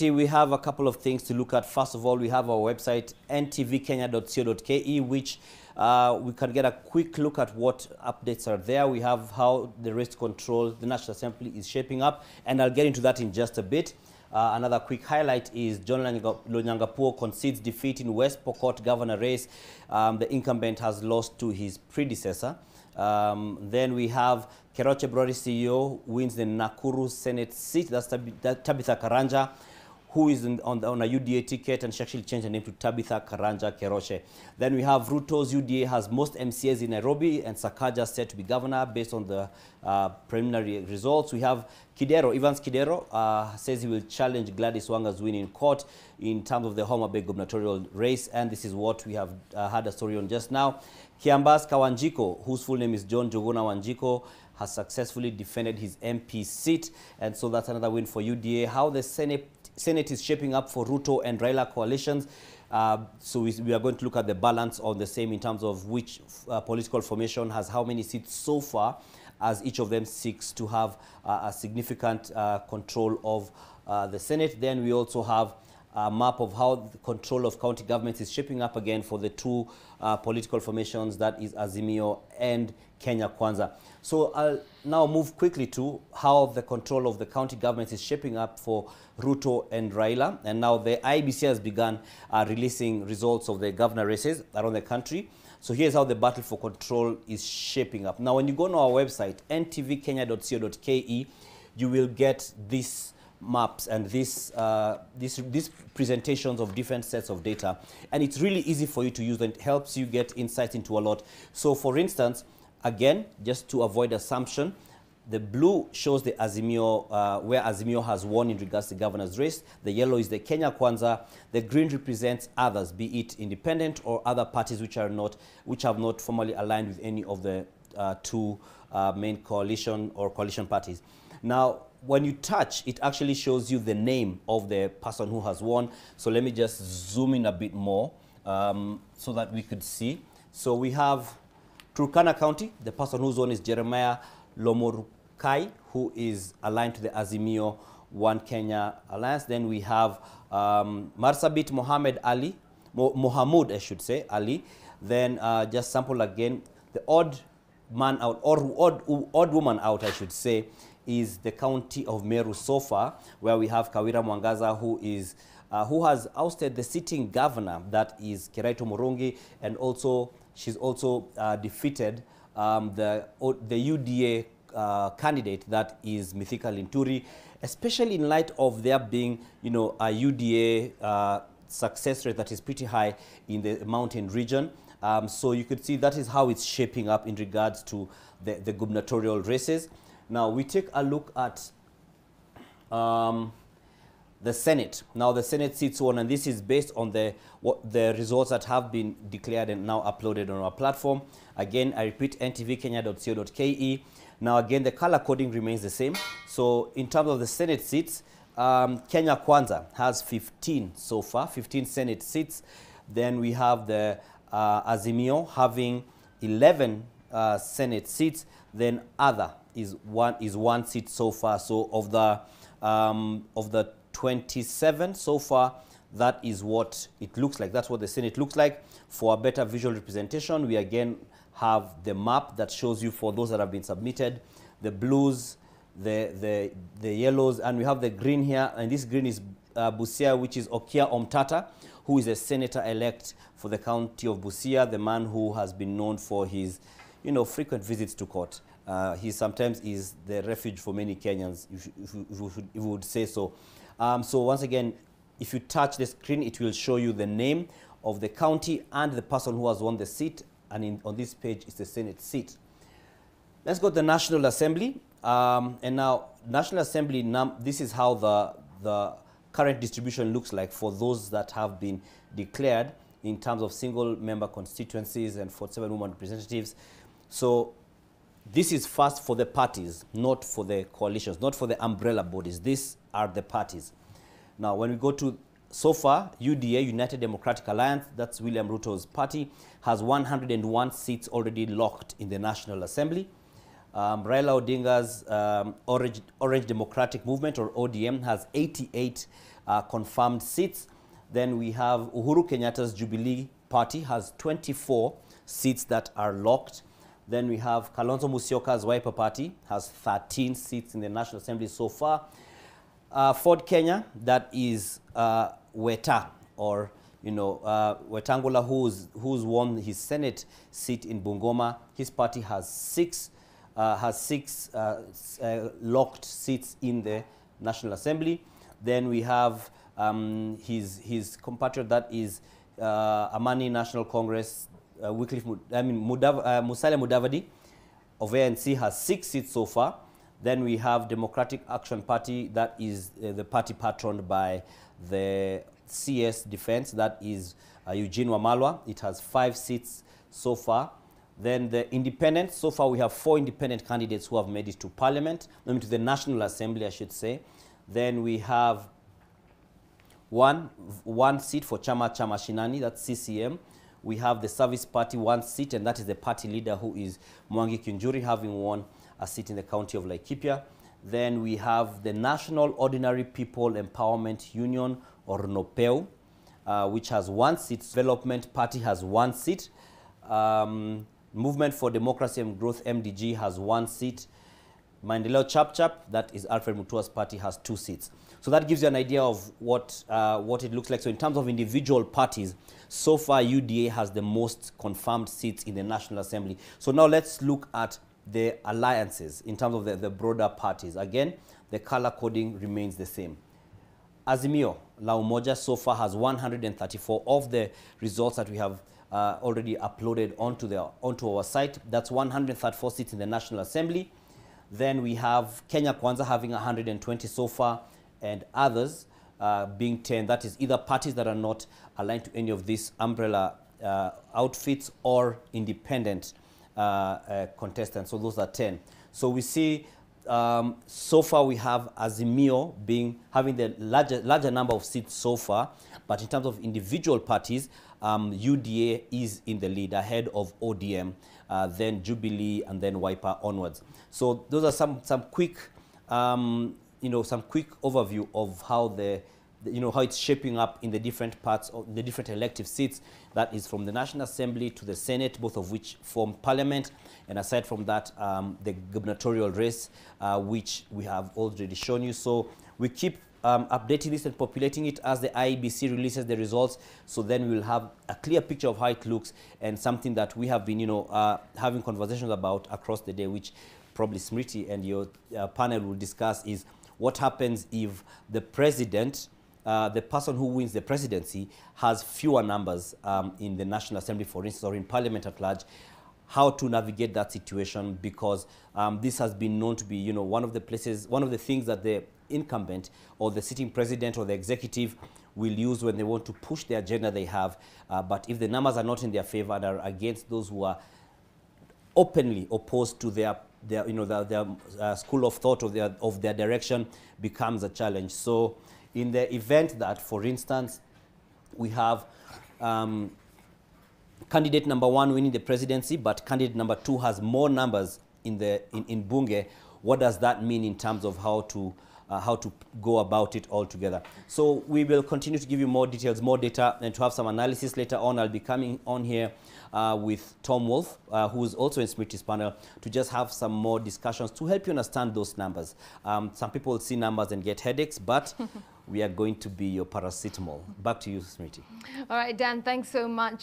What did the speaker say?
We have a couple of things to look at. First of all, we have our website, ntvkenya.co.ke, which we can get a quick look at what updates are there. We have how the race control, the National Assembly is shaping up, and I'll get into that in just a bit. Another quick highlight is John Lonyangapuo concedes defeat in West Pokot governor race. The incumbent has lost to his predecessor. Then we have Keroche Brody CEO wins the Nakuru Senate seat. That's Tabitha Karanja, who is on a UDA ticket, and she actually changed her name to Tabitha Karanja Keroche. Then we have Ruto's UDA has most MCAs in Nairobi, and Sakaja set to be governor based on the preliminary results. We have Evans Kidero says he will challenge Gladys Wanga's win in court in terms of the Homa Bay gubernatorial race, and this is what we have had a story on just now. Kiambas Kawanjiko, whose full name is John Jogona Wanjiko, has successfully defended his MP seat, and so that's another win for UDA. How the Senate is shaping up for Ruto and Raila coalitions. So we are going to look at the balance on the same in terms of which political formation has how many seats so far, as each of them seeks to have a significant control of the Senate. Then we also have a map of how the control of county governments is shaping up again for the two political formations, that is Azimio and Kenya Kwanza. So I'll now move quickly to how the control of the county governments is shaping up for Ruto and Raila. And now the IEBC has begun releasing results of the governor races around the country. So here's how the battle for control is shaping up. Now, when you go on our website, ntvkenya.co.ke, you will get these maps and these presentations of different sets of data. And it's really easy for you to use, and it helps you get insight into a lot. So for instance, again, just to avoid assumption, the blue shows the Azimio, where Azimio has won in regards to the governor's race. The yellow is the Kenya Kwanza. The green represents others, be it independent or other parties which have not formally aligned with any of the two main coalition or coalition parties. Now, when you touch, it actually shows you the name of the person who has won. So let me just zoom in a bit more so that we could see. So we have Turkana County. The person who's won is Jeremiah Lomorukai, who is aligned to the Azimio One Kenya Alliance. Then we have Marsabit Mohammed Ali, Mohamud, I should say, Ali. Then just sample again, the odd man out, or odd woman out, I should say, is the county of Meru so far, where we have Kawira Mwangaza, who has ousted the sitting governor, that is Kiraito Murungi, and also she's also defeated the UDA candidate, that is Mithika Linturi, especially in light of there being, a UDA success rate that is pretty high in the mountain region. So you could see that is how it's shaping up in regards to the gubernatorial races. Now we take a look at the Senate. Now the Senate seats won, and this is based on the results that have been declared and now uploaded on our platform. Again, I repeat, ntvkenya.co.ke. Now again, the color coding remains the same. So in terms of the Senate seats, Kenya Kwanza has 15 so far, 15 Senate seats. Then we have the Azimio having 11 Senate seats. Then other is one seat so far. So of the 27 so far, that is what it looks like. That's what the Senate looks like. For a better visual representation, we again have the map that shows you, for those that have been submitted, the blues, the yellows, and we have the green here. And this green is Busia, which is Okia Omtata, who is a senator-elect for the county of Busia, the man who has been known for his frequent visits to court. He sometimes is the refuge for many Kenyans, if you would say so. So once again, if you touch the screen, it will show you the name of the county and the person who has won the seat. And on this page is the Senate seat. Let's go to the National Assembly. And now, National Assembly, this is how the current distribution looks like for those that have been declared in terms of single-member constituencies and 47 women representatives. So this is first for the parties, not for the coalitions, not for the umbrella bodies. These are the parties. Now, when we go to, so far, UDA, United Democratic Alliance, that's William Ruto's party, has 101 seats already locked in the National Assembly. Raila Odinga's Orange Democratic Movement, or ODM, has 88 confirmed seats. Then we have Uhuru Kenyatta's Jubilee Party has 24 seats that are locked. Then we have Kalonzo Musyoka's Wiper Party has 13 seats in the National Assembly so far. Ford Kenya, that is Weta, or Wetangula, who's won his Senate seat in Bungoma. His party has six locked seats in the National Assembly. Then we have his compatriot, that is Amani National Congress, Musalia Mudavadi of ANC has 6 seats so far. Then we have Democratic Action Party, that is the party patroned by the CS Defense, that is Eugene Wamalwa. It has 5 seats so far. Then the independents, so far we have 4 independent candidates who have made it to Parliament, to the National Assembly, I should say. Then we have one seat for Chama Shinani, that's CCM. We have the Service Party 1 seat, and that is the party leader, who is Mwangi Kiunjuri, having won a seat in the county of Laikipia. Then we have the National Ordinary People Empowerment Union, or NOPEU, which has 1 seat. Development Party has 1 seat. Movement for Democracy and Growth, MDG, has 1 seat. Maendeleo Chapchap, that is Alfred Mutua's party, has 2 seats. So that gives you an idea of what it looks like. So in terms of individual parties, so far UDA has the most confirmed seats in the National Assembly. So now let's look at the alliances in terms of the broader parties. Again, the color coding remains the same. Azimio La Umoja so far has 134 of the results that we have already uploaded onto our site. That's 134 seats in the National Assembly. Then we have Kenya Kwanza having 120 so far, and others being 10. That is either parties that are not aligned to any of these umbrella outfits or independent contestants. So those are 10. So we see so far we have Azimio having the larger number of seats so far, but in terms of individual parties, UDA is in the lead ahead of ODM, then Jubilee, and then Wiper onwards. So those are some quick some quick overview of how how it's shaping up in the different parts of the different elective seats. That is from the National Assembly to the Senate, both of which form Parliament. And aside from that, the gubernatorial race, which we have already shown you. So we keep updating this and populating it as the IEBC releases the results. So then we'll have a clear picture of how it looks, and something that we have been, having conversations about across the day, which probably Smriti and your panel will discuss, is what happens if the president, the person who wins the presidency, has fewer numbers in the National Assembly, for instance, or in Parliament at large. How to navigate that situation, because this has been known to be, one of the things that the incumbent or the sitting president or the executive will use when they want to push the agenda they have. But if the numbers are not in their favor and are against those who are openly opposed to their school of thought of their direction, becomes a challenge. So in the event that, for instance, we have candidate number 1 winning the presidency, but candidate number 2 has more numbers in Bunge, what does that mean in terms of how to go about it all together? So we will continue to give you more details, more data, and to have some analysis later on. I'll be coming on here with Tom Wolf, who is also in Smriti's panel, to just have some more discussions to help you understand those numbers. Some people see numbers and get headaches, but we are going to be your paracetamol. Back to you, Smriti. All right, Dan, thanks so much.